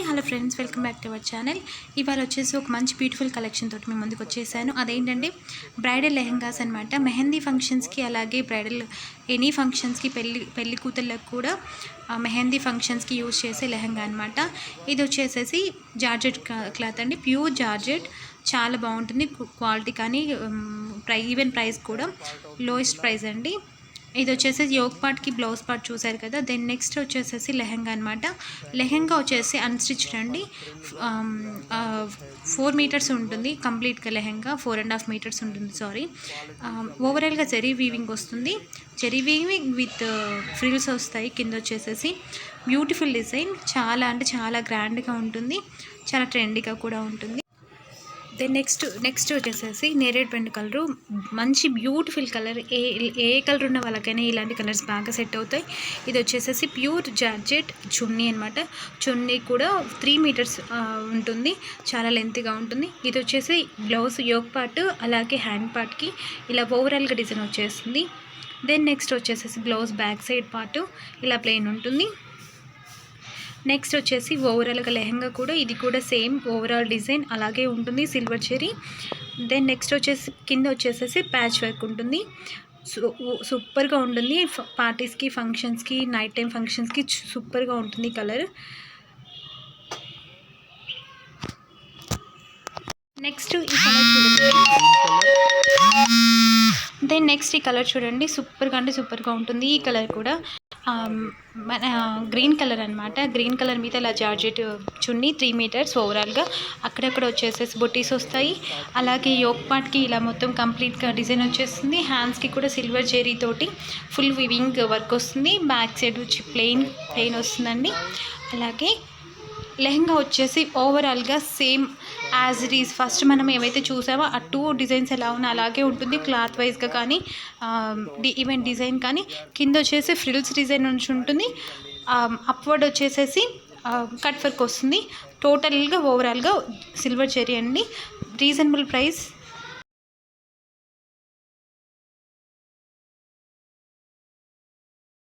Hello friends, welcome back to our channel. ఇవాళ వచ్చేసి ఒక మంచి బ్యూటిఫుల్ కలెక్షన్ తోటి మేము ముందుకు వచ్చేసాను. అదేంటంటే బ్రైడల్ లెహెంగాస్ అనమాట. మెహందీ ఫంక్షన్స్కి అలాగే బ్రైడల్ ఎనీ ఫంక్షన్స్కి పెళ్లి కూతుళ్ళకు కూడా మెహందీ ఫంక్షన్స్కి యూజ్ చేసే లెహెంగా అనమాట. ఇది వచ్చేసేసి జార్జెట్ క్లాత్ అండి, ప్యూర్ జార్జెట్. చాలా బాగుంటుంది క్వాలిటీ, కానీ ఈవెన్ ప్రైస్ కూడా లోయెస్ట్ ప్రైస్ అండి. ఇది వచ్చేసి యోగ్ పార్ట్కి బ్లౌజ్ పార్ట్ చూసారు కదా. దెన్ నెక్స్ట్ వచ్చేసేసి లెహెంగా అనమాట. లెహెంగా వచ్చేసి అన్స్టిచ్డ్ అండి. 4 మీటర్స్ ఉంటుంది కంప్లీట్గా. లెహెంగా 4.5 మీటర్స్ ఉంటుంది, సారీ. ఓవరాల్గా జరీ వీవింగ్ వస్తుంది. జరీ వీవింగ్ విత్ ఫ్రిల్స్ వస్తాయి. కింద వచ్చేసేసి బ్యూటిఫుల్ డిజైన్. చాలా అంటే చాలా గ్రాండ్గా ఉంటుంది, చాలా ట్రెండీగా కూడా ఉంటుంది. దెన్ నెక్స్ట్ వచ్చేసేసి నేరేడ్ పెండ్ కలరు. మంచి బ్యూటిఫుల్ కలర్. ఏ కలర్ ఉన్న వాళ్ళకైనా ఇలాంటి కలర్స్ బాగా సెట్ అవుతాయి. ఇది వచ్చేసేసి ప్యూర్ జార్జెట్ చున్నీ అనమాట. చున్నీ కూడా 3 మీటర్స్ ఉంటుంది, చాలా లెంత్గా ఉంటుంది. ఇది వచ్చేసి బ్లౌజ్ యోగ్ పార్ట్ అలాగే హ్యాండ్ పార్ట్కి ఇలా ఓవరాల్గా డిజైన్ వచ్చేస్తుంది. దెన్ నెక్స్ట్ వచ్చేసేసి బ్లౌజ్ బ్యాక్ సైడ్ పార్ట్ ఇలా ప్లెయిన్ ఉంటుంది. నెక్స్ట్ వచ్చేసి ఓవరాల్గా లెహంగా కూడా ఇది కూడా సేమ్ ఓవరాల్ డిజైన్ అలాగే ఉంటుంది, సిల్వర్ చెరీ. దెన్ నెక్స్ట్ వచ్చేసి కింద వచ్చేసేసి ప్యాచ్ వర్క్ ఉంటుంది. సూపర్గా ఉంటుంది. పార్టీస్కి, ఫంక్షన్స్కి, నైట్ టైం ఫంక్షన్స్కి సూపర్గా ఉంటుంది కలర్. నెక్స్ట్ ఈ కలర్ చూడండి. దెన్ నెక్స్ట్ ఈ కలర్ చూడండి, సూపర్గా అంటే సూపర్గా ఉంటుంది. ఈ కలర్ కూడా గ్రీన్ కలర్ అనమాట. గ్రీన్ కలర్ మీద ఇలా జార్జెట్ చున్నీ 3 మీటర్స్ ఓవరాల్గా. అక్కడక్కడ వచ్చేసేసి బొటీస్ వస్తాయి. అలాగే యోగ్ పార్ట్కి ఇలా మొత్తం కంప్లీట్గా డిజైన్ వచ్చేస్తుంది. హ్యాండ్స్కి కూడా సిల్వర్ జెరీ తోటి ఫుల్ వివింగ్ వర్క్ వస్తుంది. బ్యాక్ సైడ్ వచ్చి ప్లెయిన్ వస్తుందండి. అలాగే లెహంగా వచ్చేసి ఓవరాల్గా same as it is. First మనం ఏవైతే చూసామో ఆ 2 డిజైన్స్ ఎలా ఉన్నా అలాగే ఉంటుంది, క్లాత్ వైజ్గా కానీ ఈవెన్ డిజైన్ కానీ. కింద వచ్చేసి ఫ్రిల్స్ డిజైన్ నుంచి ఉంటుంది. అప్వర్డ్ వచ్చేసేసి కట్ వర్క్ వస్తుంది. టోటల్గా ఓవరాల్గా సిల్వర్ చెరీ అండి. Reasonable price.